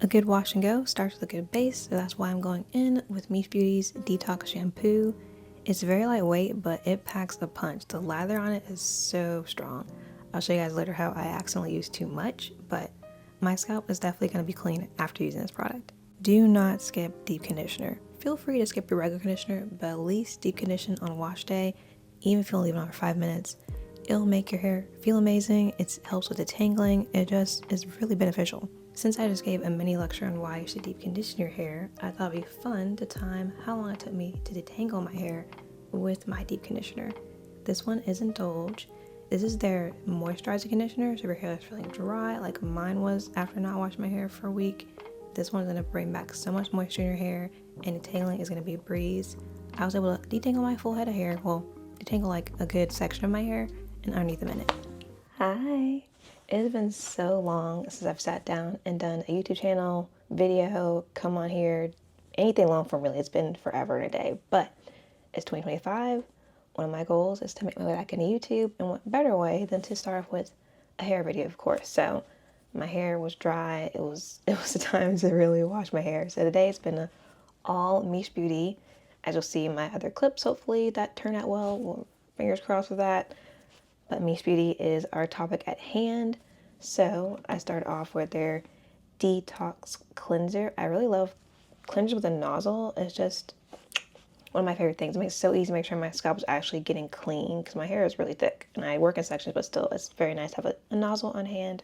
A good wash and go starts with a good base, so that's why I'm going in with Miche Beauty's Detox Shampoo. It's very lightweight, but it packs a punch. The lather on it is so strong. I'll show you guys later how I accidentally used too much, but my scalp is definitely going to be clean after using this product. Do not skip deep conditioner. Feel free to skip your regular conditioner, but at least deep condition on wash day, even if you only leave it on for 5 minutes. It'll make your hair feel amazing. It helps with detangling. It just is really beneficial. Since I just gave a mini lecture on why you should deep condition your hair, I thought it'd be fun to time how long it took me to detangle my hair with my deep conditioner. This one is Indulge. This is their moisturizing conditioner, so if your hair is feeling dry like mine was after not washing my hair for a week, this one's going to bring back so much moisture in your hair, and detangling is going to be a breeze. I was able to detangle my full head of hair, well, detangle like a good section of my hair in underneath a minute. Hi! It has been so long since I've sat down and done a YouTube channel, video, come on here, anything long form really. It's been forever and a day, but it's 2025. One of my goals is to make my way back into YouTube, and what better way than to start off with a hair video, of course. So my hair was dry. It was the time to really wash my hair. So today it's been all Miche Beauty. As you'll see in my other clips, hopefully that turned out well. Well, fingers crossed with that. But Miche Beauty is our topic at hand. So I started off with their Detox cleanser. I really love cleanser with a nozzle. It's just one of my favorite things. It makes it so easy to make sure my scalp is actually getting clean because my hair is really thick and I work in sections, but still it's very nice to have a nozzle on hand.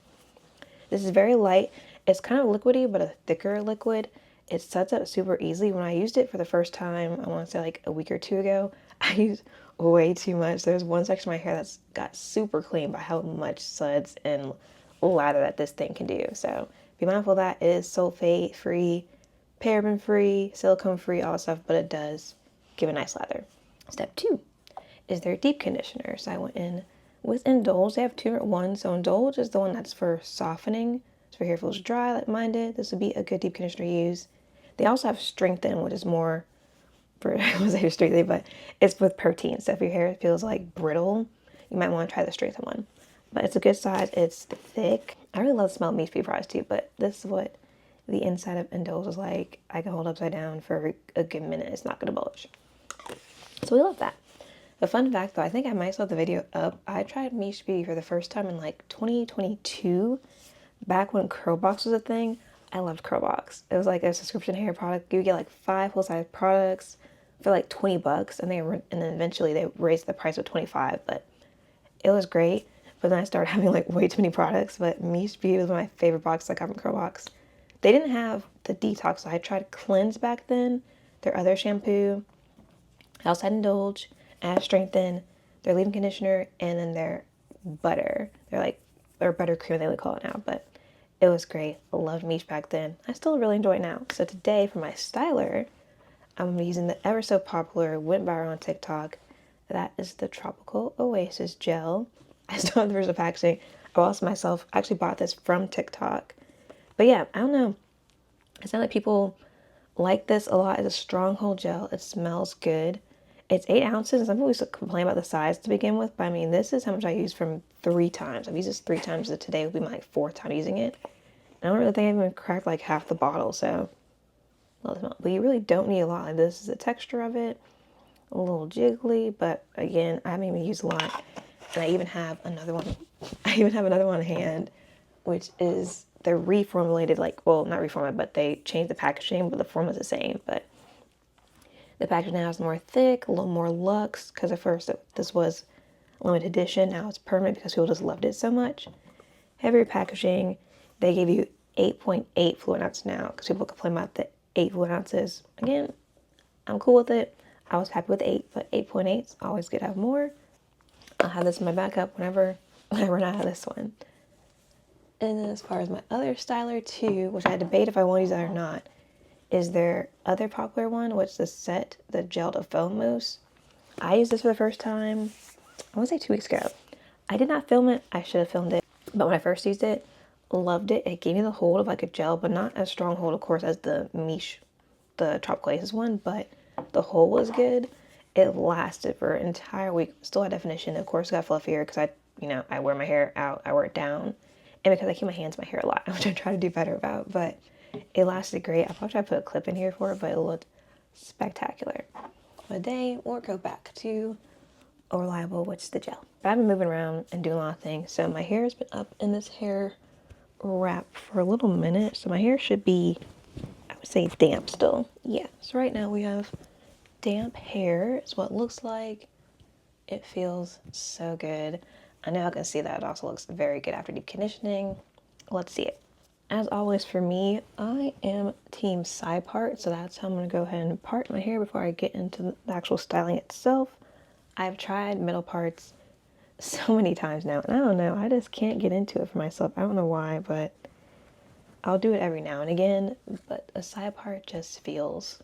This is very light. It's kind of liquidy, but a thicker liquid. It sets up super easily. When I used it for the first time, I want to say like a week or two ago, I used way too much. There's one section of my hair that's got super clean by how much suds and lather that this thing can do. So be mindful of that. It is sulfate free, paraben free, silicone free, all that stuff, but it does give a nice lather. Step 2 is their deep conditioner. So I went in with Indulge. They have 2 different ones. So Indulge is the one that's for softening. So if your hair feels dry like mine did, this would be a good deep conditioner to use. They also have Strengthen, which is more for, I was say Strengthen, but it's with protein. So if your hair feels like brittle, you might want to try the Strengthen one. But it's a good size. It's thick. I really love the smell of Miche Beauty products too, but this is what the inside of Indulge is like. I can hold upside down for a good minute. It's not going to bulge. So we love that. A fun fact though, I think I might still have the video up. I tried Miche Beauty for the first time in like 2022, back when Curlbox was a thing. I loved Curlbox. It was like a subscription hair product. You would get like 5 full-size products for like $20, and then eventually they raised the price to 25. But it was great. But then I started having like way too many products. But Miche Beauty was one of my favorite boxes I got from Curlbox. They didn't have the Detox, so I tried Cleanse back then. Their other shampoo. I also had Indulge. I had Strengthen. Their leave-in conditioner, and then their butter. They're buttercream, they would call it now, but it was great. I loved Miche back then. I still really enjoy it now. So today for my styler, I'm using the ever so popular, went viral on TikTok. That is the Tropical Oasis gel. I still have the original packaging. I also myself actually bought this from TikTok. But yeah, I don't know. It's not like people like this a lot. It's a stronghold gel. It smells good. It's 8 ounces. Some people used to complain about the size to begin with, but I mean, this is how much I used from 3 times. I've used this 3 times, so today will be my 4th time using it. And I don't really think I've even cracked like half the bottle, so love the smell. But you really don't need a lot. Like, this is the texture of it, a little jiggly, but again, I haven't even used a lot. And I even have another one. I even have another one in hand, which is they're reformulated, like, well, not reformulated, but they changed the packaging, but the form is the same. But the package now is more thick, a little more luxe, because at first this was limited edition. Now it's permanent because people just loved it so much. Heavier packaging. They gave you 8.8 fluid ounces now because people complain about the 8 fluid ounces. Again, I'm cool with it. I was happy with 8, but 8.8 is always good to have more. I'll have this in my backup whenever I run out of this one. And then as far as my other styler too, which I debate if I want to use that or not, is their other popular one, which is the gel to foam mousse. I used this for the first time, I want to say 2 weeks ago. I did not film it. I should have filmed it. But when I first used it, loved it. It gave me the hold of like a gel, but not as strong hold, of course, as the Miche, the Tropical Oasis one, but the hold was good. It lasted for an entire week. Still had definition. Of course, it got fluffier because I wear my hair out, I wear it down. And because I keep my hands in my hair a lot, which I try to do better about. But It lasted great. I probably should put a clip in here for it, but it looked spectacular. But today we'll go back to a reliable, which is the gel. But I've been moving around and doing a lot of things, so my hair has been up in this hair wrap for a little minute, so my hair should be, I would say, damp still. Yeah, so right now we have damp hair. It's what it looks like. It feels so good. I know I can see that it also looks very good after deep conditioning. Let's see it. As always for me, I am team side part, so that's how I'm going to go ahead and part my hair before I get into the actual styling itself. I've tried middle parts so many times now, and I don't know, I just can't get into it for myself. I don't know why, but I'll do it every now and again, but a side part just feels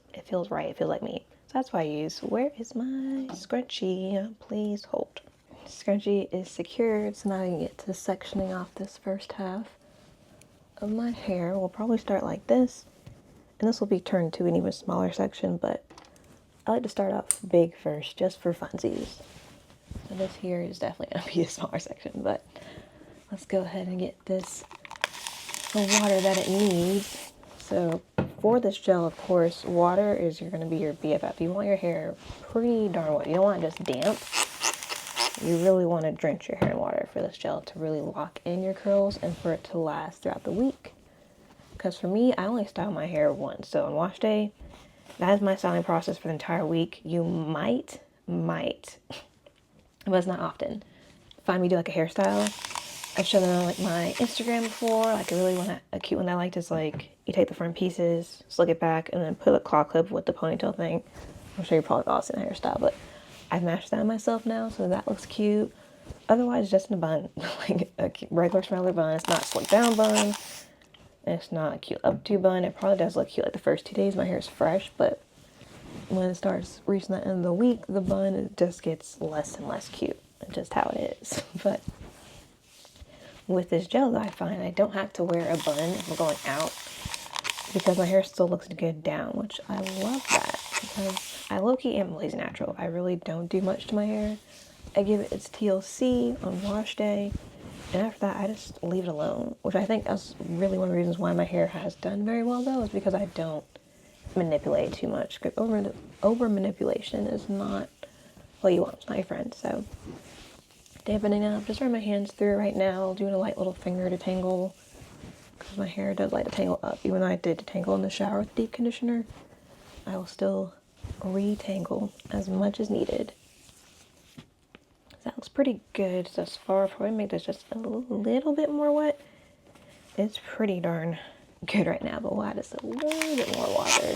right. It feels like me. So that's why I use, where is my scrunchie? Please hold. Scrunchie is secured, so now I can get to sectioning off this first half of my hair. We'll probably start like this, and this will be turned to an even smaller section, but I like to start off big first, just for funsies. So this here is definitely going to be a smaller section, but let's go ahead and get this the water that it needs. So for this gel, of course, water is going to be your BFF. You want your hair pretty darn wet. You don't want it just damp. You really want to drench your hair in water for this gel to really lock in your curls and for it to last throughout the week. Because for me, I only style my hair once. So on wash day, that is my styling process for the entire week. You might, but it's not often, find me do like a hairstyle. I've shown them on like my Instagram before. Like a cute one that I liked is like you take the front pieces, slick it back, and then put a claw clip with the ponytail thing. I'm sure you probably all seen a hairstyle, but I've matched that myself now, so that looks cute. Otherwise, just in a bun, like a regular smaller bun. It's not a slick down bun. It's not a cute up-to bun. It probably does look cute like the first 2 days my hair is fresh, but when it starts reaching the end of the week, the bun it just gets less and less cute. It's just how it is. But with this gel, I find I don't have to wear a bun if I'm going out because my hair still looks good down, which I love that because I low-key am lazy natural. I really don't do much to my hair. I give it its TLC on wash day, and after that, I just leave it alone, which I think is really one of the reasons why my hair has done very well, though, is because I don't manipulate too much. Because over manipulation is not what you want. It's not your friend. So dampening up, just run my hands through it right now, doing a light little finger detangle because my hair does like to tangle up. Even though I did detangle in the shower with deep conditioner, I will still retangle as much as needed. That looks pretty good thus far. Probably make this just a little bit more wet. It's pretty darn good right now, but we'll add just a little bit more water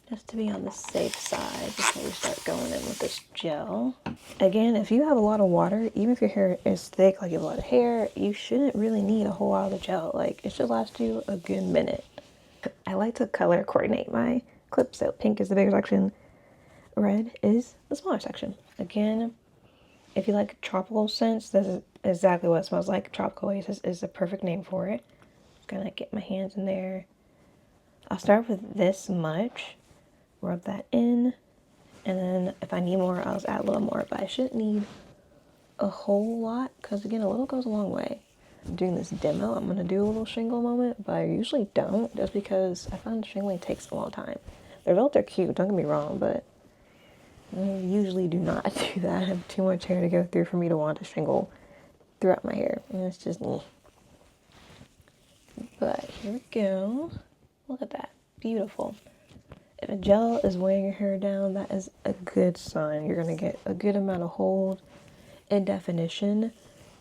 just to be on the safe side before we start going in with this gel. Again, if you have a lot of water, even if your hair is thick, like you have a lot of hair, you shouldn't really need a whole lot of the gel. Like, it should last you a good minute. I like to color coordinate my clips, so pink is the bigger section, red is the smaller section. Again, if you like tropical scents, this is exactly what it smells like. Tropical Oasis is the perfect name for it. Just gonna get my hands in there. I'll start with this much, rub that in, and then if I need more, I'll just add a little more, but I shouldn't need a whole lot, because again, a little goes a long way. I'm doing this demo, I'm gonna do a little shingle moment, but I usually don't, just because I find shingling takes a long time. The results are cute, don't get me wrong, but I usually do not do that. I have too much hair to go through for me to want to shingle throughout my hair. And it's just me. But here we go. Look at that. Beautiful. If a gel is weighing your hair down, that is a good sign. You're going to get a good amount of hold and definition.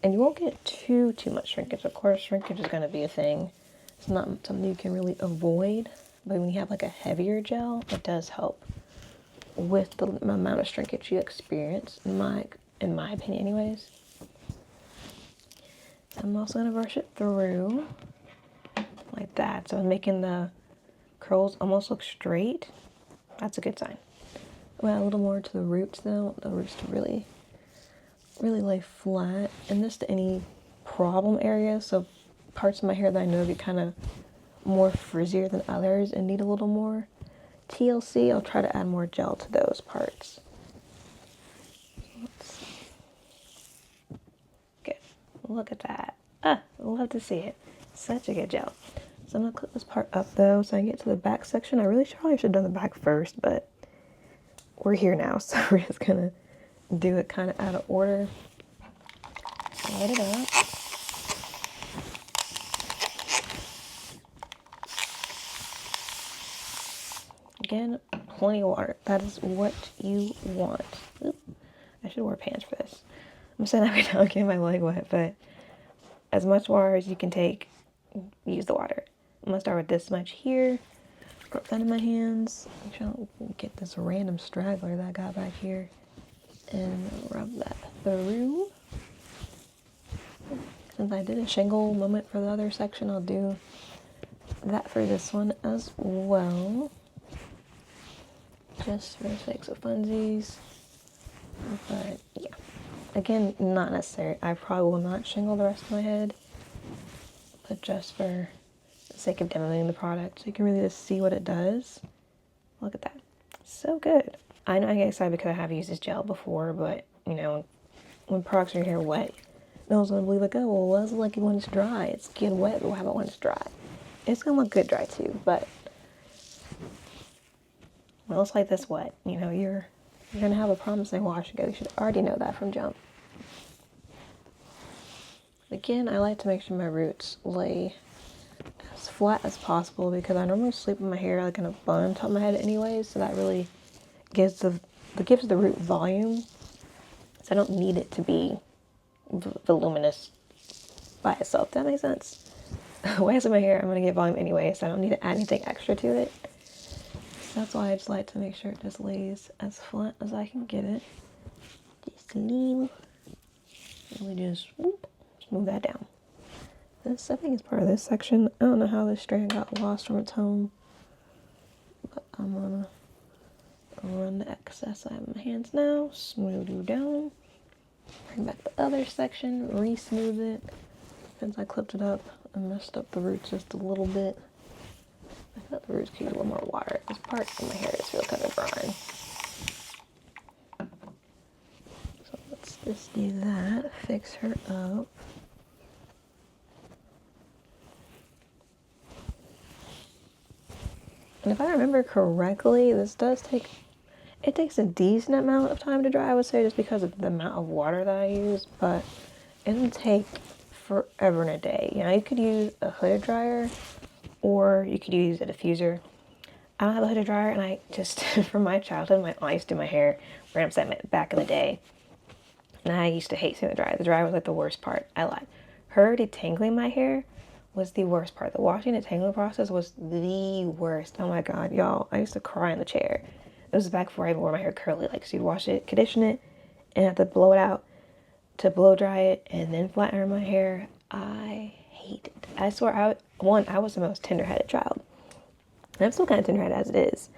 And you won't get too much shrinkage. Of course, shrinkage is going to be a thing. It's not something you can really avoid. But when you have like a heavier gel, it does help with the amount of shrinkage you experience, in my opinion anyways. I'm also going to brush it through like that, so I'm making the curls almost look straight. That's a good sign. I'll add a little more to the roots though. The roots to really lay flat, and this to any problem areas, so parts of my hair that I know get kind of more frizzier than others and need a little more TLC, I'll try to add more gel to those parts. Let's see. Good. Look at that. I love to see it. Such a good gel. So I'm gonna clip this part up though so I can get to the back section. I really probably should have done the back first, but we're here now, so we're just gonna do it kind of out of order. Light it up. Again, plenty of water. That is what you want. Oop. I should wear pants for this. I'm saying that right now, getting my leg wet, but as much water as you can take, use the water. I'm gonna start with this much here. Rub that in my hands. Make sure I don't get this random straggler that I got back here. And rub that through. Since I did a shingle moment for the other section, I'll do that for this one as well. Just for the sake of funsies. But yeah. Again, not necessary. I probably will not shingle the rest of my head. But just for the sake of demoing the product, so you can really just see what it does. Look at that. So good. I know I get excited because I have used this gel before, but you know, when products are in your hair wet, no one's gonna believe like, oh, well, what does it look like when it's dry? It's getting wet, but how about when it's dry? It's gonna look good dry too, but when it looks like this wet, you know, you're gonna have a promising wash ago. You should already know that from jump. Again, I like to make sure my roots lay as flat as possible because I normally sleep with my hair like in a bun on top of my head anyways, so that really gives the root volume. So I don't need it to be voluminous by itself. That makes sense. The way I sleep my hair, I'm gonna get volume anyway, so I don't need to add anything extra to it. So that's why I just like to make sure it just lays as flat as I can get it. Just leave. Really just whoop, smooth that down. This, I think, is part of this section. I don't know how this strand got lost from its home, but I'm gonna run the excess out of my hands now. Smooth you down. Bring back the other section. Re-smooth it. Since I clipped it up, I messed up the roots just a little bit. I thought the roots could use a little more water. This part of my hair is really kind of dry. So let's just do that. Fix her up. And if I remember correctly, this does it takes a decent amount of time to dry, I would say, just because of the amount of water that I use, but it doesn't take forever and a day. You know, you could use a hooded dryer or you could use a diffuser. I don't have a hooded dryer, and I just, from my childhood, my aunt used to do my hair random back in the day, and I used to hate seeing the dryer. The dryer was like the worst part. I lied. Her detangling my hair was the worst part. The washing and detangling process was the worst. Oh my god, y'all. I used to cry in the chair. It was back before I even wore my hair curly. Like, so you'd wash it, condition it, and have to blow it out to blow dry it, and then flatten my hair. I hate it. I swear, I was the most tender-headed child. And I'm still kind of tender-headed as it is.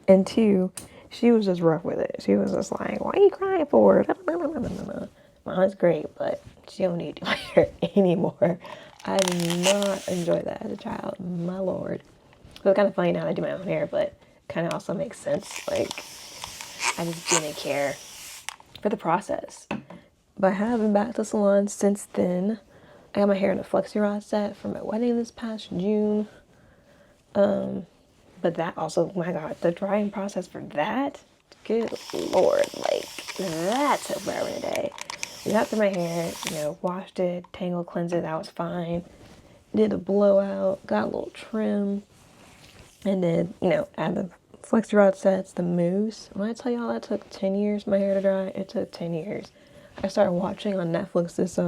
And two, she was just rough with it. She was just like, why are you crying for? My aunt's great, but she don't need to do my hair anymore. I did not enjoy that as a child. My lord. So it's kind of funny now that I do my own hair, but kind of also makes sense. Like, I just didn't care for the process. But I have been back to the salon since then. I got my hair in a flexi rod set for my wedding this past June. But that also, my god, the drying process for that, good lord, like, that took forever and a day. We got through my hair, you know, washed it, tangled, cleansed it, that was fine. Did a blowout, got a little trim, and then, you know, add the flexi rod sets, the mousse. When I tell y'all that took 10 years for my hair to dry, it took 10 years. I started watching on Netflix this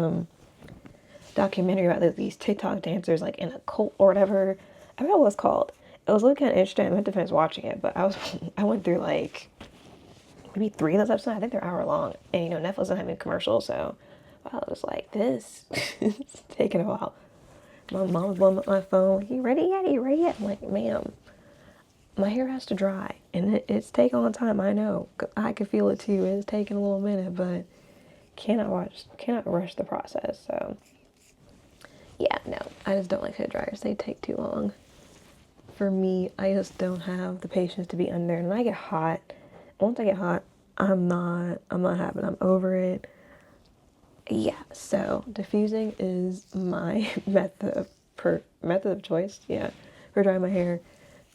documentary about these TikTok dancers, like in a cult or whatever. I forgot what it was called. It was really kind of interesting. I meant to finish watching it, but I went through like maybe 3 of those episodes. I think they're hour long, and you know, Netflix doesn't have any commercials, so I was like, this is taking a while. My mom was blowing up my phone. You ready yet? Are you ready yet? I'm like, ma'am, my hair has to dry, and it's taking a long time. I know. I can feel it too. It's taking a little minute, but cannot rush the process. So yeah, no, I just don't like hair dryers. They take too long. For me, I just don't have the patience to be under. And when I get hot, once I get hot, I'm not having. I'm over it. Yeah, so diffusing is my method of per method of choice, yeah, for drying my hair.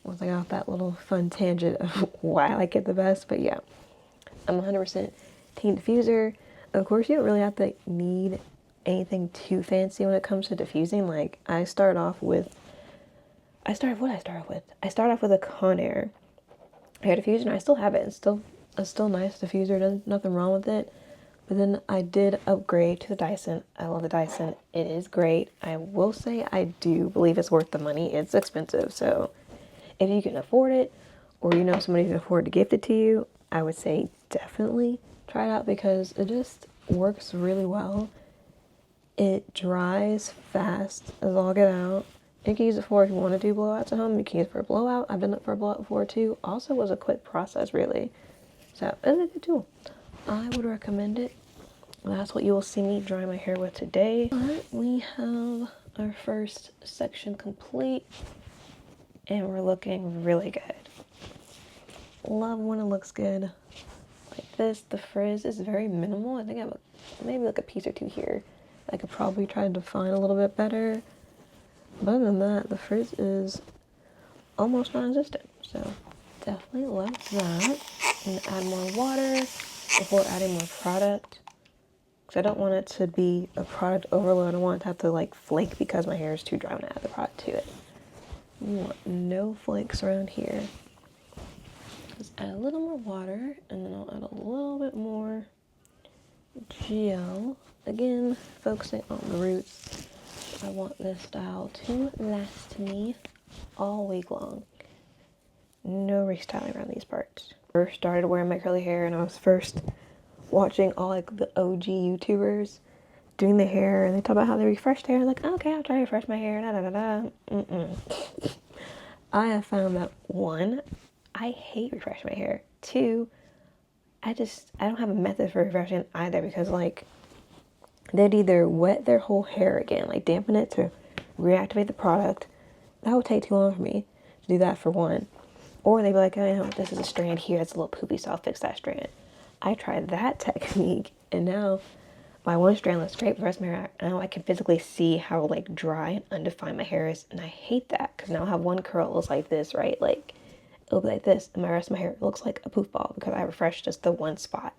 Once I got off that little fun tangent of why I like it the best, but yeah, I'm 100% team diffuser. Of course, you don't really have to need anything too fancy when it comes to diffusing. Like, I started off with a Conair hair diffuser, and I still have it. It's still nice diffuser. There's nothing wrong with it. But then I did upgrade to the Dyson. I love the Dyson. It is great. I will say I do believe it's worth the money. It's expensive, so if you can afford it, or you know somebody who can afford to gift it to you, I would say definitely try it out because it just works really well. It dries fast as all get out. You can use it for if you want to do blowouts at home. You can use it for a blowout. I've done it for a blowout before too. Also was a quick process really. So it's a good tool. I would recommend it. That's what you will see me dry my hair with today. But we have our first section complete and we're looking really good. Love when it looks good like this. The frizz is very minimal. I think I have maybe like a piece or two here I could probably try to define a little bit better. But other than that, the frizz is almost non-existent. So definitely love that. And add more water before adding more product. Because I don't want it to be a product overload. I want it to have to like flake because my hair is too dry when I add the product to it. You want no flakes around here. Just add a little more water and then I'll add a little bit more gel. Again, focusing on the roots. I want this style to last me all week long. No restyling around these parts. First started wearing my curly hair and I was first watching all like the OG YouTubers doing the hair and they talk about how they refreshed hair. I'm like, okay, I'll try to refresh my hair. Da da da da. I have found that one, I hate refreshing my hair. Two, I don't have a method for refreshing it either because like they'd either wet their whole hair again, like dampen it to reactivate the product. That would take too long for me to do that for one. Or they'd be like, oh, you know, this is a strand here that's a little poopy, so I'll fix that strand. I tried that technique, and now my one strand looks great, but the rest of my hair, now I can physically see how like dry and undefined my hair is, and I hate that because now I have one curl that looks like this, right? Like it'll be like this, and my rest of my hair looks like a poof ball because I refreshed just the one spot.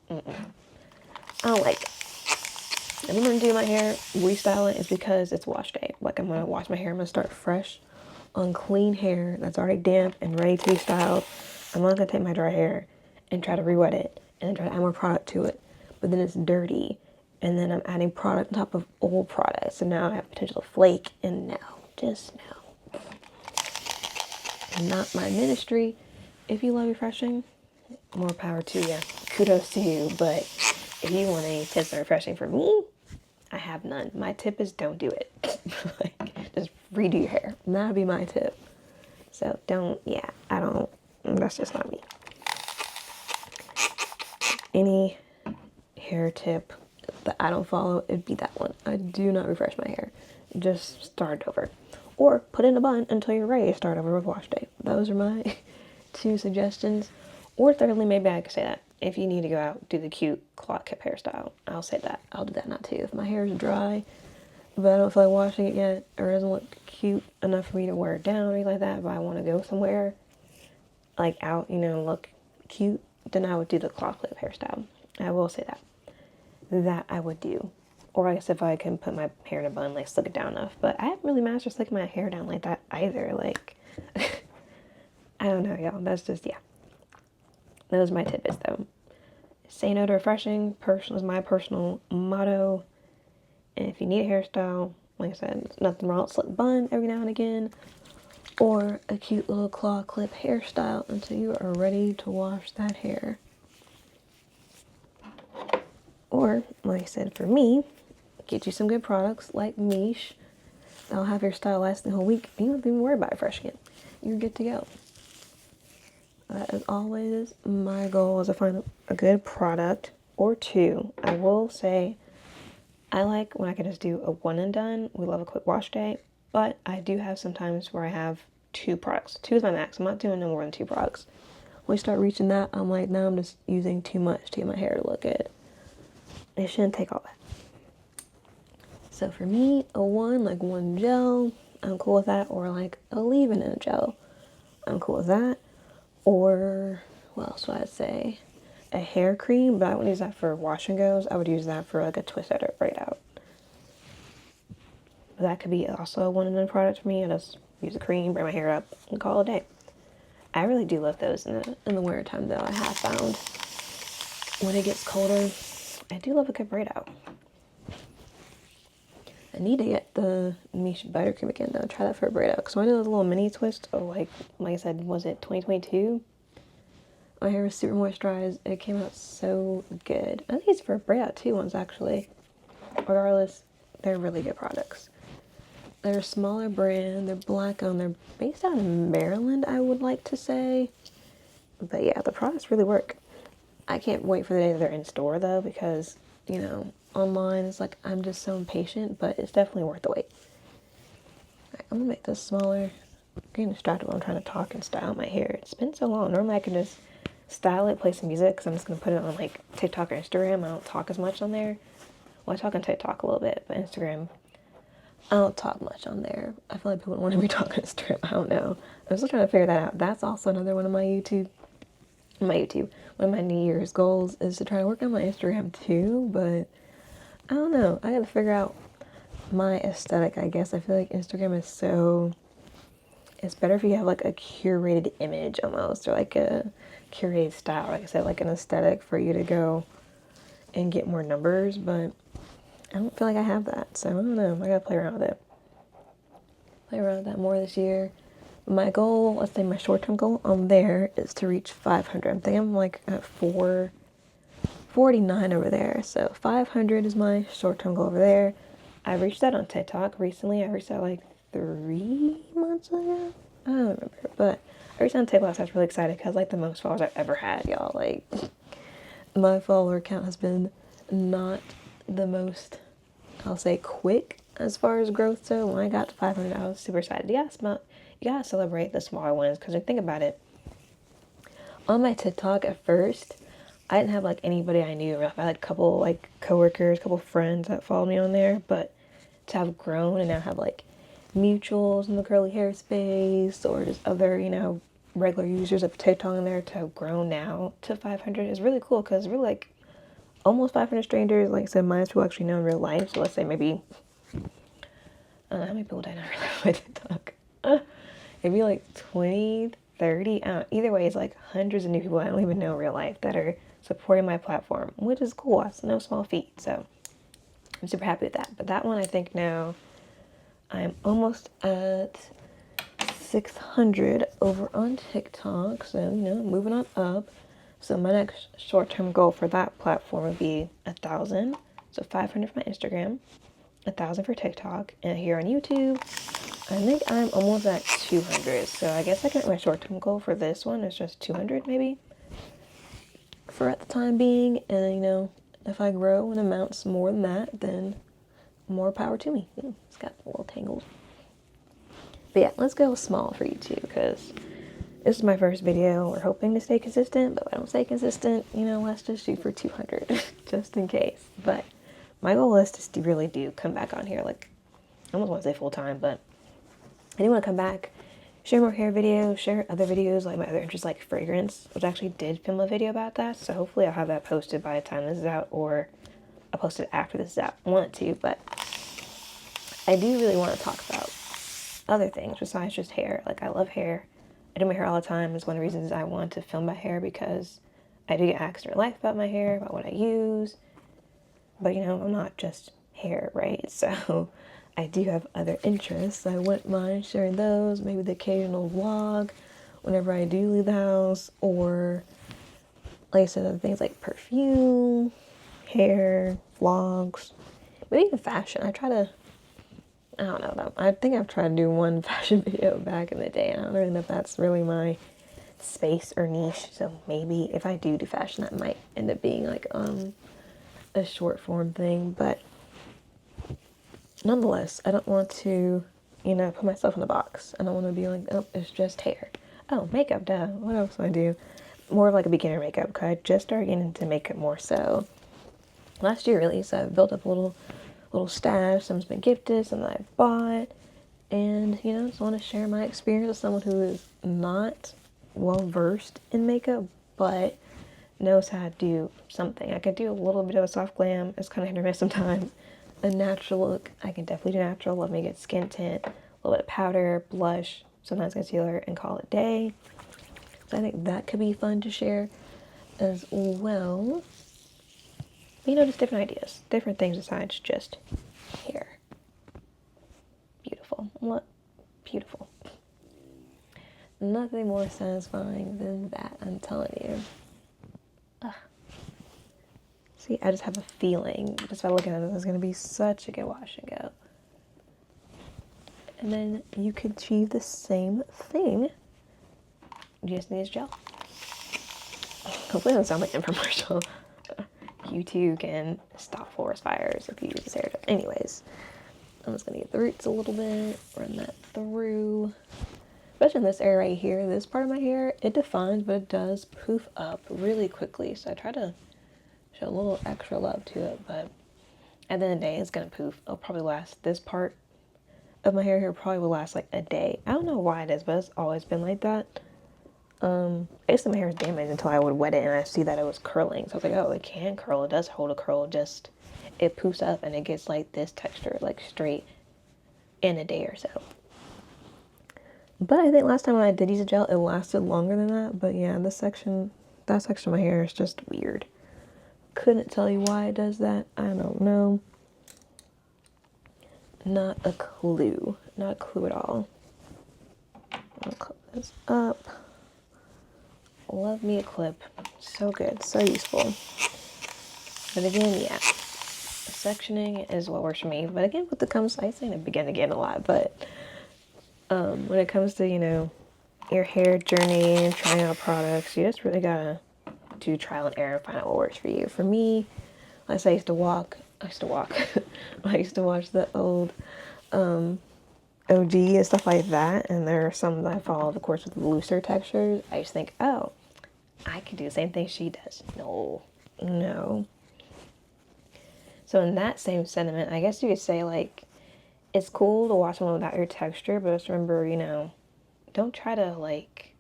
I don't like it. If I'm gonna do my hair, restyle it, is because it's wash day. Like I'm gonna wash my hair, I'm gonna start fresh on clean hair that's already damp and ready to be styled. I'm not gonna take my dry hair and try to re-wet it and then try to add more product to it. But then it's dirty and then I'm adding product on top of old product. So now I have potential to flake and no, just no. Not my ministry. If you love refreshing, more power to you. Kudos to you. But if you want any tips on refreshing for me, I have none. My tip is don't do it. Like, just redo your hair. That would be my tip. So that's just not me. Any hair tip that I don't follow, it'd be that one. I do not refresh my hair. Just start over. Or put in a bun until you're ready to start over with wash day. Those are my two suggestions. Or thirdly, maybe I could say that if you need to go out, do the cute claw clip hairstyle. I'll say that. I'll do that now too. If my hair is dry, but I don't feel like washing it yet, or it doesn't look cute enough for me to wear it down or anything like that, but I want to go somewhere, like out, look cute, then I would do the claw clip hairstyle. I will say that. That I would do. Or I guess if I can put my hair in a bun, like slick it down enough. But I haven't really mastered slicking my hair down like that either. Like, I don't know, y'all. That's just, yeah. Those are my tidbits, though. Say no to refreshing. Personal is my personal motto. And if you need a hairstyle, like I said, there's nothing wrong with slick bun every now and again. Or a cute little claw clip hairstyle until you are ready to wash that hair. Or, like I said, for me, get you some good products like Miche. That'll have your style lasting the whole week. You don't even worry about refreshing it. You're good to go. That is always my goal, is to find a good product or two. I will say I like when I can just do a one and done. We love a quick wash day. But I do have some times where I have two products. Two is my max. I'm not doing no more than two products. When we start reaching that, I'm like, now I'm just using too much to get my hair to look good. It shouldn't take all that. So for me, one gel, I'm cool with that, or like a leave-in in a gel, I'm cool with that. Or what else would I say? A hair cream, but I wouldn't use that for wash and goes. I would use that for like a twist out or braid out. But that could be also a one-and-done product for me. I just use a cream, braid my hair up, and call it a day. I really do love those in the winter time, though. I have found when it gets colder, I do love a good braid out. I need to get the Miche Buttercream again, though. Try that for a braid out. Because when I did a little mini twist, like I said, was it 2022? My hair was super moisturized. It came out so good. I think it's for a braid out too, ones actually. Regardless, they're really good products. They're a smaller brand. They're black owned. They're based out in Maryland, I would like to say. But yeah, the products really work. I can't wait for the day that they're in store though, because, you know, online it's like I'm just so impatient, but it's definitely worth the wait. Right, I'm gonna make this smaller. I'm getting distracted while I'm trying to talk and style my hair. It's been so long. Normally I can just style it, play some music, because I'm just gonna put it on like TikTok or Instagram. I don't talk as much on there. Well, I talk on TikTok a little bit, but Instagram, I don't talk much on there. I feel like people don't want to be talking on Instagram. I don't know. I'm still trying to figure that out. That's also another one of my one of my New Year's goals is to try to work on my Instagram too, but I don't know. I gotta figure out my aesthetic, I guess. I feel like Instagram is so, it's better if you have like a curated image almost, or like a curated style, like I said, like an aesthetic for you to go and get more numbers, but I don't feel like I have that, so I don't know. I gotta play around with it. Play around with that more this year. My goal, let's say my short-term goal on there is to reach 500. I'm thinking I'm like at 449 over there. So 500 is my short-term goal over there. I reached that on TikTok recently. I reached that like 3 months ago. I don't remember, but I reached that on TikTok, so I was really excited because like the most followers I've ever had, y'all. Like my follower count has been not the most, I'll say, quick as far as growth. So when I got to 500, I was super excited. You gotta celebrate the smaller ones, because if you think about it, on my TikTok at first, I didn't have like anybody I knew. I had a couple like coworkers, a couple friends that followed me on there, but to have grown and now have like mutuals in the curly hair space, or just other, you know, regular users of TikTok in there, to have grown now to 500 is really cool, because we're like almost 500 strangers. Like I said, minus people actually know in real life. So let's say maybe, I don't know how many people did I know in real life with TikTok? Maybe like 20, 30. Either way, it's like hundreds of new people I don't even know in real life that are supporting my platform, which is cool. That's no small feat. So I'm super happy with that. But that one, I think now I'm almost at 600 over on TikTok. So, you know, moving on up. So my next short-term goal for that platform would be 1,000. So 500 for my Instagram, 1,000 for TikTok, and here on YouTube, I think I'm almost at 200. So I guess I can, my short-term goal for this one is just 200 maybe for at the time being. And you know, if I grow and amounts more than that, then more power to me. Ooh, it's got a little tangled. But yeah, let's go small for YouTube, because this is my first video. We're hoping to stay consistent, but if I don't stay consistent, you know, let's just shoot for 200 just in case. But my goal is to really do come back on here, like, I almost want to say full time, but I do want to come back, share more hair videos, share other videos, like my other interests like fragrance, which I actually did film a video about that, so hopefully I'll have that posted by the time this is out, or I'll post it after this is out. I want to, but I do really want to talk about other things besides just hair. Like, I love hair. I do my hair all the time. It's one of the reasons I want to film my hair, because I do get asked in real life about my hair, about what I use, but you know, I'm not just hair, right? So I do have other interests. I wouldn't mind sharing those, maybe the occasional vlog whenever I do leave the house, or like I said, other things like perfume, hair, vlogs, maybe even fashion. I don't know, I think I've tried to do one fashion video back in the day, and I don't really know if that's really my space or niche, so maybe if I do fashion, that might end up being like a short form thing, but nonetheless, I don't want to, you know, put myself in a box. I don't want to be like, oh, it's just hair. Oh, makeup, duh. What else do I do? More of like a beginner makeup, because I just started getting into makeup more so last year, really. So I've built up a little little stash. Some's been gifted, some that I've bought. And, you know, just want to share my experience with someone who is not well versed in makeup, but knows how to do something. I could do a little bit of a soft glam. It's kind of hit or miss sometimes. A natural look, I can definitely do natural. Let me get skin tint, a little bit of powder, blush, sometimes concealer, and call it a day. So I think that could be fun to share as well. You know, just different ideas, different things besides just hair. Beautiful. What? Beautiful. Nothing more satisfying than that, I'm telling you. Ugh. See, I just have a feeling, just by looking at it, it's going to be such a good wash and go. And then you could achieve the same thing. You just need this gel. Hopefully it doesn't sound like an infomercial. You too can stop forest fires if you use this hair gel. Anyways, I'm just going to get the roots a little bit, run that through. Especially in this area right here, this part of my hair, it defines, but it does poof up really quickly. So I try to show a little extra love to it, but at the end of the day, it's going to poof. It'll probably last, this part of my hair here probably will last like a day. I don't know why it is, but it's always been like that. I used to my hair was damaged until I would wet it and I see that it was curling. So I was like, oh, it can curl. It does hold a curl, just it poofs up and it gets like this texture, like straight in a day or so. But I think last time I did use a gel, it lasted longer than that. But yeah, that section of my hair is just weird. Couldn't tell you why it does that. I don't know. Not a clue. Not a clue at all. I'll clip this up. Love me a clip. So good. So useful. But again, yeah. Sectioning is what works for me. But again, with the comes, I say it again a lot. But when it comes to, you know, your hair journey and trying out products, you just really gotta do trial and error and find out what works for you. For me, like I used to watch the old OG and stuff like that, and there are some that I followed, of course, with looser textures. I just think, oh, I could do the same thing she does. No. So in that same sentiment, I guess you could say, like, it's cool to watch someone without your texture, but just remember, you know, don't try to, like,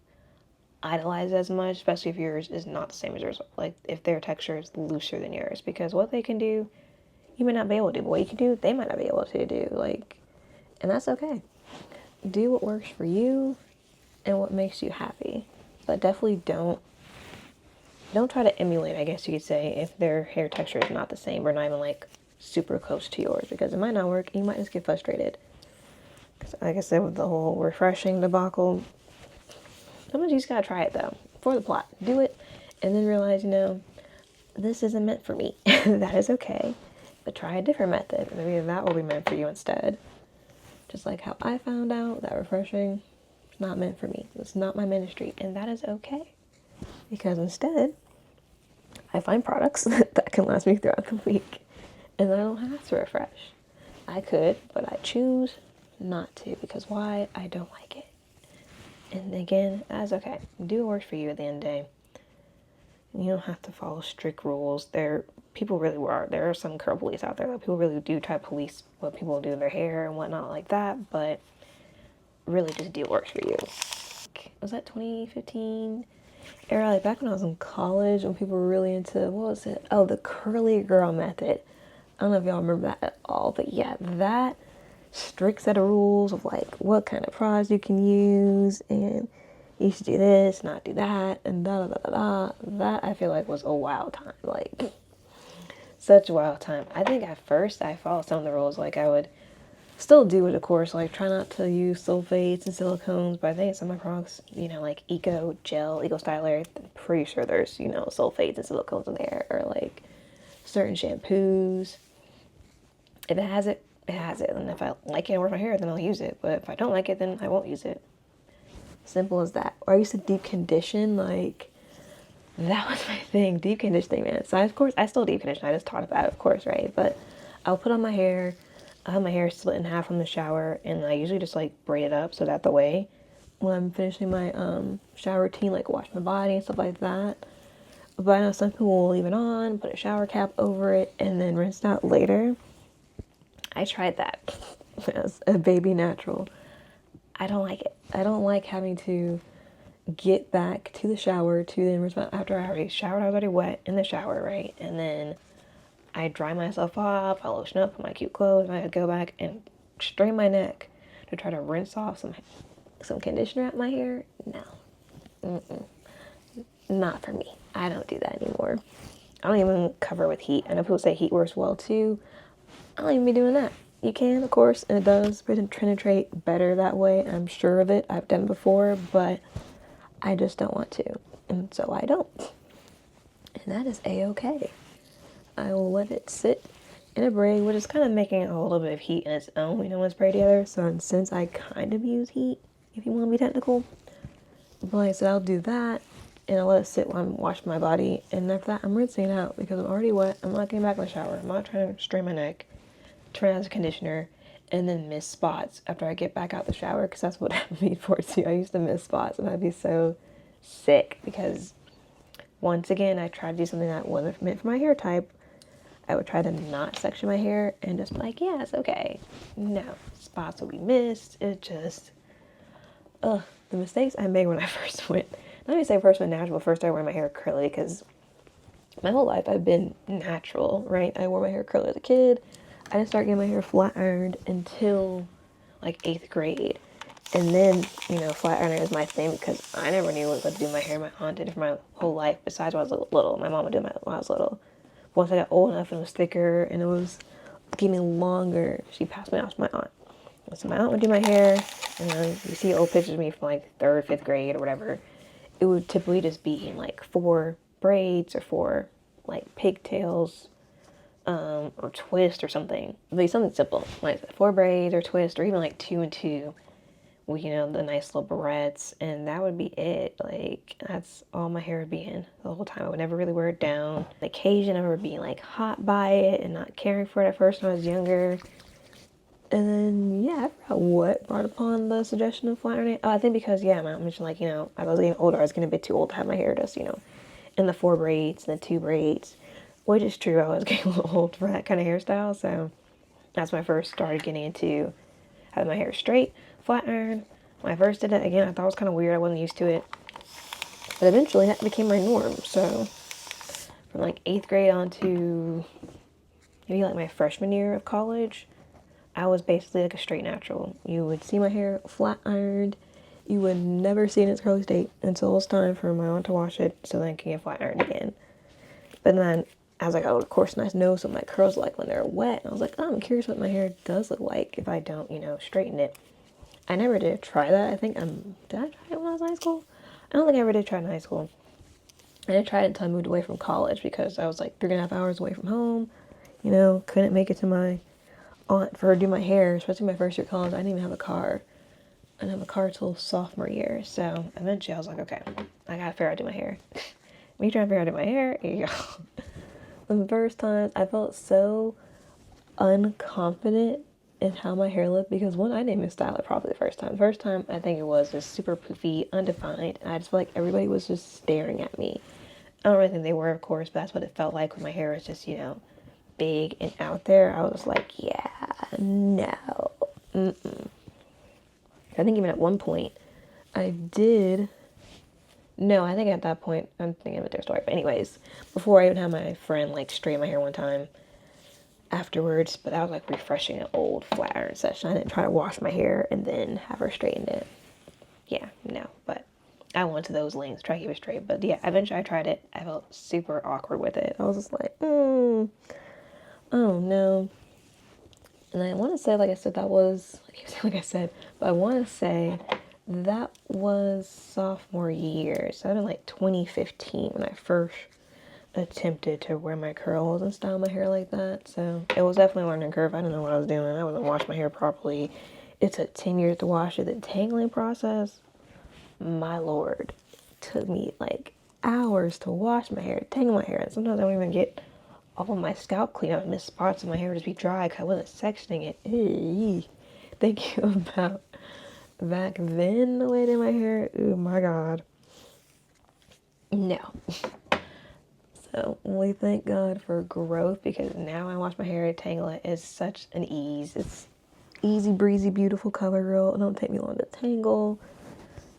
idolize as much, especially if yours is not the same as yours. Like, if their texture is looser than yours, because what they can do, you may not be able to do, but what you can do, they might not be able to do. Like, and that's okay. Do what works for you and what makes you happy. But definitely don't try to emulate, I guess you could say, if their hair texture is not the same or not even like super close to yours, because it might not work. You might just get frustrated. Because like I said, with the whole refreshing debacle, sometimes you just gotta try it though, for the plot. Do it and then realize, you know, this isn't meant for me. That is okay. But try a different method. Maybe that will be meant for you instead. Just like how I found out that refreshing is not meant for me. It's not my ministry. And that is okay. Because instead, I find products that can last me throughout the week. And I don't have to refresh. I could, but I choose not to. Because why? I don't like it. And again, that's okay. Do what works for you at the end of the day. You don't have to follow strict rules. People really are. There are some curl police out there that people really do try to police what people do to their hair and whatnot like that, but really just do what works for you. Was that 2015 era? Like back when I was in college, when people were really into, what was it? Oh, the curly girl method. I don't know if y'all remember that at all, but yeah, that strict set of rules of like what kind of products you can use and you should do this, not do that, and da da da da. That I feel like was a wild time, like such a wild time. I think at first I followed some of the rules, like I would still do it, of course, like try not to use sulfates and silicones, but I think some of my products, you know, like Eco Gel, Eco Styler, I'm pretty sure there's, you know, sulfates and silicones in there, or like certain shampoos. If it has it, it has it, and if I like it and work my hair, then I'll use it, but if I don't like it, then I won't use it. Simple as that. Or I used to deep condition, like, that was my thing, deep conditioning, man. So of course, I still deep condition, I just talked about it, of course, right? But I'll put on my hair, I have my hair split in half from the shower, and I usually just, like, braid it up so that the way, when I'm finishing my shower routine, like, wash my body and stuff like that. But I know some people will leave it on, put a shower cap over it, and then rinse it out later. I tried that as a baby natural. I don't like it. I don't like having to get back to the shower, to the response after I already showered. I was already wet in the shower, right? And then I dry myself off, I lotion up, put my cute clothes, and I go back and strain my neck to try to rinse off some conditioner out my hair. No. Mm-mm. Not for me. I don't do that anymore. I don't even cover with heat. I know people say heat works well too. I don't even be doing that. You can, of course, and it does penetrate better that way. I'm sure of it. I've done it before, but I just don't want to. And so I don't. And that is a-okay. I will let it sit in a braid, which is kind of making a little bit of heat in its own, you know, when it's braided together. So since I kind of use heat, if you want to be technical, but like I said, I'll do that, and I'll let it sit while I'm washing my body. And after that, I'm rinsing it out because I'm already wet. I'm not getting back in the shower. I'm not trying to strain my neck, turn on the conditioner, and then miss spots after I get back out the shower, because that's what happened to me before too. I used to miss spots, and I'd be so sick because once again, I tried to do something that wasn't meant for my hair type. I would try to not section my hair and just be like, yeah, it's okay. No, spots will be missed. It just, the mistakes I made when I first went, not even say first went natural, but first started wearing my hair curly, because my whole life I've been natural, right? I wore my hair curly as a kid. I didn't start getting my hair flat ironed until like 8th grade. And then, you know, flat ironing was my thing because I never knew what to do my hair. My aunt did it for my whole life, besides when I was little. My mom would do it when I was little. Once I got old enough and it was thicker and it was getting longer, she passed me off to my aunt. So my aunt would do my hair, and then you see old pictures of me from like 3rd, 5th grade or whatever. It would typically just be in like 4 braids or 4 like pigtails, or twist or something. Like something simple, like 4 braids or twist, or even like 2 and 2. With, you know, the nice little barrettes, and that would be it. Like, that's all my hair would be in the whole time. I would never really wear it down. On occasion, I remember being like hot by it and not caring for it at first when I was younger. And then, yeah, I forgot what brought upon the suggestion of flat ironing. Oh, I think because, yeah, my mom mentioned, like, you know, as I was getting older, I was getting a bit too old to have my hair just, you know, in the 4 braids and the 2 braids, which is true. I was getting a little old for that kind of hairstyle, so that's when I first started getting into having my hair straight, flat iron. When I first did it, again, I thought it was kind of weird. I wasn't used to it. But eventually that became my norm. So from like 8th grade on to maybe like my freshman year of college, I was basically like a straight natural. You would see my hair flat ironed. You would never see it in its curly state until it was time for my aunt to wash it so then it can get flat ironed again. But then as I got older, of course, and I know what my curls like when they're wet. And I was like, oh, I'm curious what my hair does look like if I don't, you know, straighten it. I never did try that. I think did I try it when I was in high school? I don't think I ever did try it in high school. I didn't try it until I moved away from college because I was like 3.5 hours away from home. You know, couldn't make it to my aunt for her to do my hair, especially my first year of college. I didn't even have a car. I didn't have a car till sophomore year. So eventually I was like, okay, I gotta figure out how to do my hair. Me trying to figure out how to do my hair, yeah. The first time I felt so unconfident in how my hair looked because one, I didn't even style it properly the first time. The first time I think it was just super poofy, undefined, and I just felt like everybody was just staring at me. I don't really think they were, of course, but that's what it felt like when my hair was just, you know, big and out there. I was like, yeah, no. Mm-mm. I think even at one point I did. No, I think at that point, I'm thinking of a different story. But anyways, before I even had my friend like straighten my hair one time afterwards, but that was like refreshing an old flat iron session. I didn't try to wash my hair and then have her straighten it. Yeah, no, but I went to those lengths, try to keep it straight. But yeah, eventually I tried it. I felt super awkward with it. I was just like, oh no. And I want to say, like I said, that was, like I said, but I want to say that was sophomore year. So that was like 2015 when I first attempted to wear my curls and style my hair like that. So it was definitely a learning curve. I didn't know what I was doing. I wasn't washing my hair properly. It took 10 years to wash it. The tangling process, my lord, took me like hours to wash my hair, tangle my hair. And sometimes I don't even get all of my scalp clean. I would miss spots of my hair just be dry because I wasn't sectioning it. Eey. Thinking about back then the way I did my hair. Oh my god. No. So only thank God for growth, because now I wash my hair, tangle it is such an ease. It's easy breezy, beautiful color, girl. It don't take me long to tangle.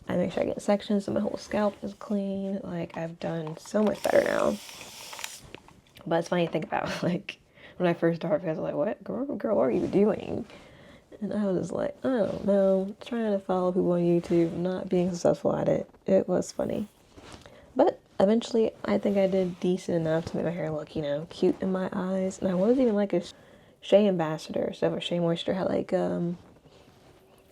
I make sure I get sections so my whole scalp is clean. Like, I've done so much better now. But it's funny to think about, like, when I first started, I was like, what? Girl, what are you doing? And I was just like, I don't know, trying to follow people on YouTube, not being successful at it. It was funny. But eventually, I think I did decent enough to make my hair look, you know, cute in my eyes. And I wasn't even like a Shea ambassador. So for Shea Moisture had like, kind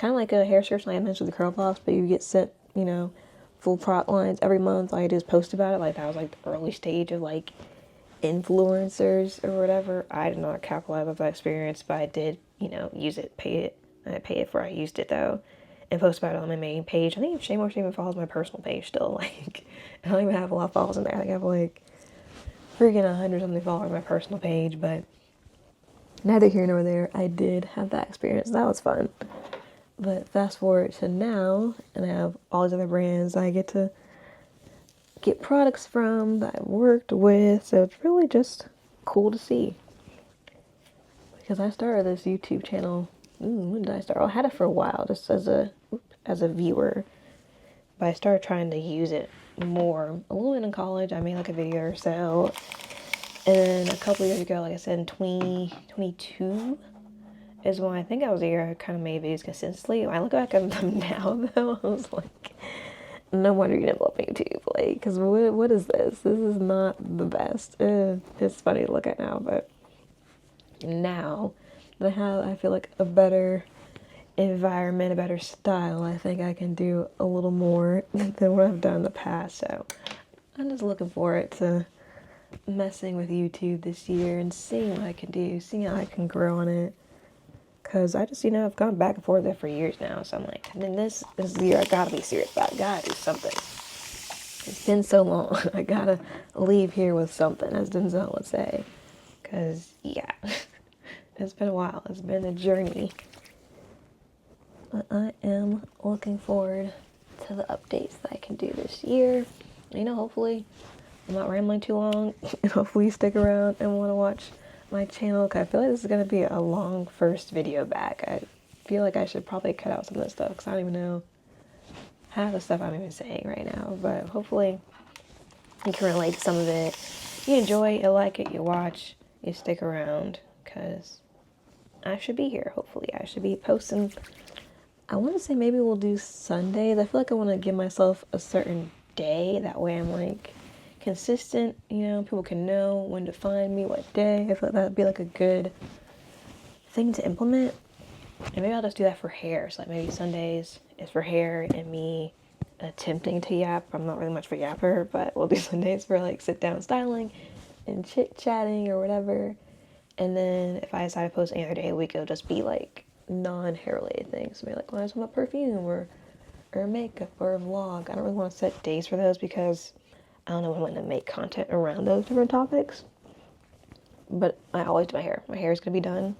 of like a hair search like I mentioned with the curl pops, but you get sent, you know, full product lines every month. All I did is post about it. Like, that was like the early stage of like influencers or whatever. I did not capitalize on that experience, but I did, you know, use it, pay it. I paid it for I used it though, and post about it on my main page. I think Shea Moisture even follows my personal page still. Like, I don't even have a lot of followers in there. I think I have like freaking 100 something followers on my personal page, but neither here nor there. I did have that experience. That was fun. But fast forward to now, and I have all these other brands I get to get products from that I've worked with, so it's really just cool to see. Because I started this YouTube channel, when did I start? I had it for a while, just as a viewer, but I started trying to use it more. A little bit in college, I made like a video or so, and then a couple years ago, like I said, in 2022, is when I think I was a year I kind of made videos consistently. When I look back at them now, though, I was like, no wonder you didn't love YouTube, like, because what is this? This is not the best. It's funny to look at now, but now that I feel like a better environment, a better style, I think I can do a little more than what I've done in the past. So I'm just looking forward to messing with YouTube this year and seeing what I can do, seeing how I can grow on it. Because I just, you know, I've gone back and forth there for years now. So I'm like, I mean, this year I gotta be serious about it. I gotta do something. It's been so long. I gotta leave here with something, as Denzel would say. Because, yeah, it's been a while. It's been a journey. But I am looking forward to the updates that I can do this year. You know, hopefully I'm not rambling too long. And hopefully you stick around and want to watch my channel, because I feel like this is going to be a long first video back. I feel like I should probably cut out some of this stuff, because I don't even know half the stuff I'm even saying right now. But hopefully you can relate to some of it. You enjoy, you like it, you watch, you stick around, because I should be here. Hopefully I should be posting. I want to say maybe we'll do Sundays. I feel like I want to give myself a certain day. That way I'm like consistent, you know, people can know when to find me, what day. I feel like that'd be like a good thing to implement. And maybe I'll just do that for hair. So like maybe Sundays is for hair and me attempting to yap. I'm not really much of a yapper, but we'll do Sundays for like sit down styling and chit chatting or whatever. And then if I decide to post any other day of the week, it'll just be like non-hair related things. Maybe like when I just want perfume or makeup or a vlog. I don't really want to set days for those, because I don't know when I'm going to make content around those different topics. But I always do my hair. My hair is going to be done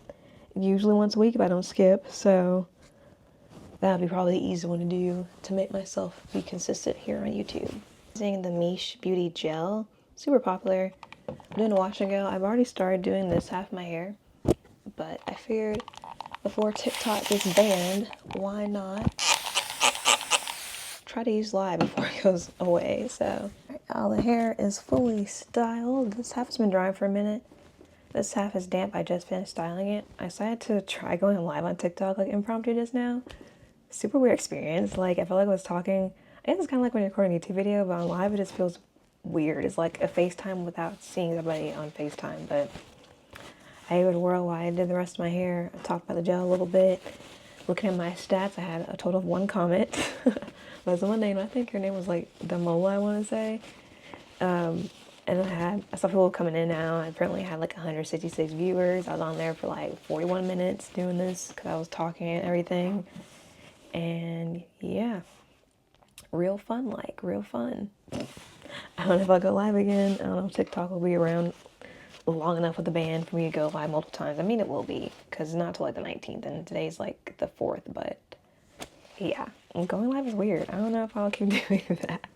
usually once a week if I don't skip. So that would be probably the easy one to do to make myself be consistent here on YouTube. Using the Miche Beauty gel, super popular. I'm doing a wash and go. I've already started doing this half of my hair, but I figured before TikTok gets banned, why not try to use live before it goes away. So all the hair is fully styled. This half has been drying for a minute. This half is damp. I just finished styling it. I decided to try going live on TikTok like impromptu just now. Super weird experience. Like, I felt like I was talking. I guess it's kind of like when you're recording a YouTube video, but on live it just feels weird. It's like a FaceTime without seeing somebody on FaceTime. But I gave it a whirl while I did the rest of my hair. I talked about the gel a little bit. Looking at my stats, I had a total of 1 comment. But someone named, I think her name was like Damola, I want to say. And I saw people coming in now. I apparently had like 166 viewers. I was on there for like 41 minutes doing this because I was talking and everything. And yeah, real fun, like real fun. I don't know if I'll go live again. I don't know if TikTok will be around long enough with the band for me to go live multiple times. I mean, it will be, because it's not till like the 19th, and today's like the 4th, but yeah, going live is weird. I don't know if I'll keep doing that.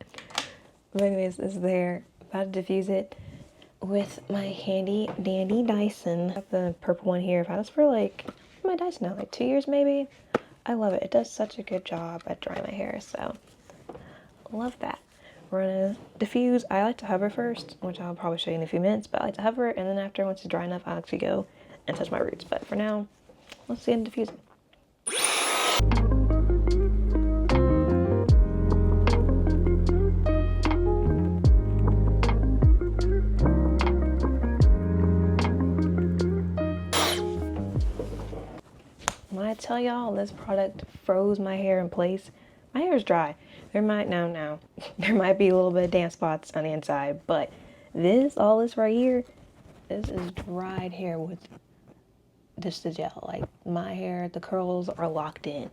But anyways, this is there. About to diffuse it. with my handy dandy Dyson. I have the purple one here. I've had this for like, my Dyson now, like 2 years maybe. I love it. It does such a good job at drying my hair, so love that. We're gonna diffuse. I like to hover first, which I'll probably show you in a few minutes, but I like to hover, and then after, once it's dry enough, I actually go and touch my roots. But for now, let's see it diffusing. When I tell y'all this product froze my hair in place, my hair is dry. There might there might be a little bit of damp spots on the inside, but all this right here, this is dried hair with just the gel. Like, my hair, the curls are locked in.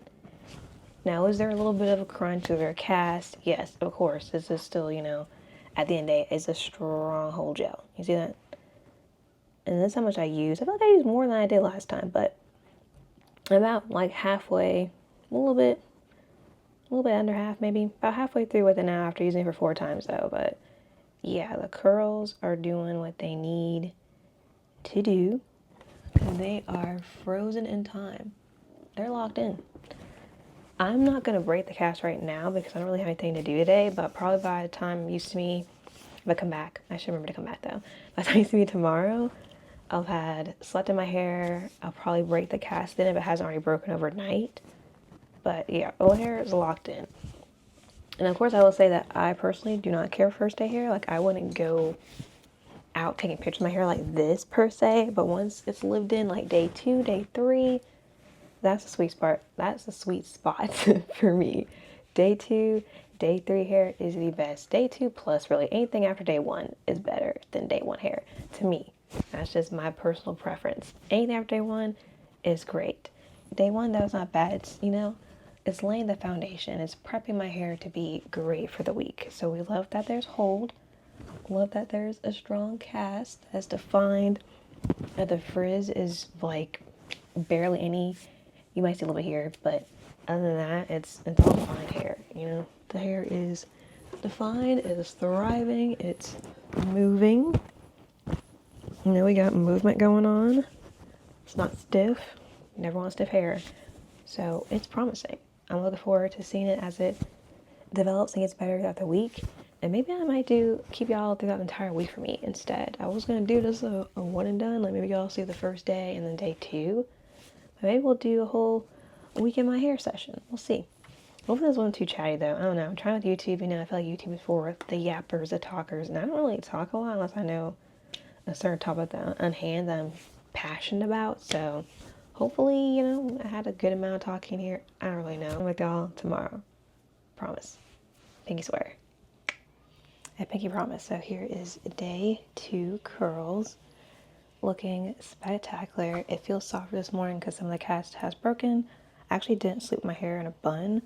Now, is there a little bit of a crunch or a cast? Yes, of course. This is still, at the end of the day, it's a strong hold gel. You see that? And that's how much I use. I feel like I use more than I did last time, but about like halfway, a little bit under half, maybe about halfway through with it now after using it for 4 times though. But yeah, the curls are doing what they need to do, because they are frozen in time. They're locked in. I'm not gonna break the cast right now because I don't really have anything to do today, but probably by the time you see me, if I come back, I should remember to come back though. By the time you see me tomorrow, I'll have had slept in my hair. I'll probably break the cast in if it hasn't already broken overnight. But yeah, old hair is locked in. And of course, I will say that I personally do not care for first day hair. Like, I wouldn't go out taking pictures of my hair like this per se. But once it's lived in, like day 2, day 3, that's the sweet spot. That's the sweet spot for me. Day 2, day 3 hair is the best. Day 2 plus, really, anything after day 1 is better than day 1 hair to me. That's just my personal preference. Anything after day 1 is great. Day 1, that was not bad. It's, it's laying the foundation. It's prepping my hair to be great for the week. So we love that there's hold. Love that there's a strong cast that's defined. That the frizz is like barely any. You might see a little bit here, but other than that, it's all fine hair. The hair is defined. It is thriving. It's moving. We got movement going on. It's not stiff. You never want stiff hair. So it's promising. I'm looking forward to seeing it as it develops and gets better throughout the week. And maybe I might keep y'all throughout the entire week for me instead. I was going to do this a one and done. Like, maybe y'all see the first day and then day 2. But maybe we'll do a whole week in my hair session. We'll see. Hopefully this wasn't too chatty though. I don't know. I'm trying with YouTube. I feel like YouTube is for the yappers, the talkers. And I don't really talk a lot unless I know a certain topic on hand that I'm passionate about. So hopefully, I had a good amount of talking here. I don't really know. I'm with y'all tomorrow. Promise. Pinky swear. I pinky promise. So here is day 2 curls. Looking spectacular. It feels softer this morning because some of the cast has broken. I actually didn't sleep with my hair in a bun.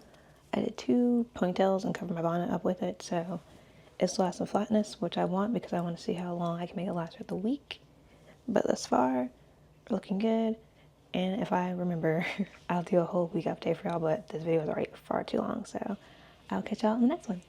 I did 2 ponytails and covered my bonnet up with it. So it still has some flatness, which I want because I want to see how long I can make it last for the week. But thus far, looking good. And if I remember, I'll do a whole week update for y'all, but this video is already far too long, so I'll catch y'all in the next one.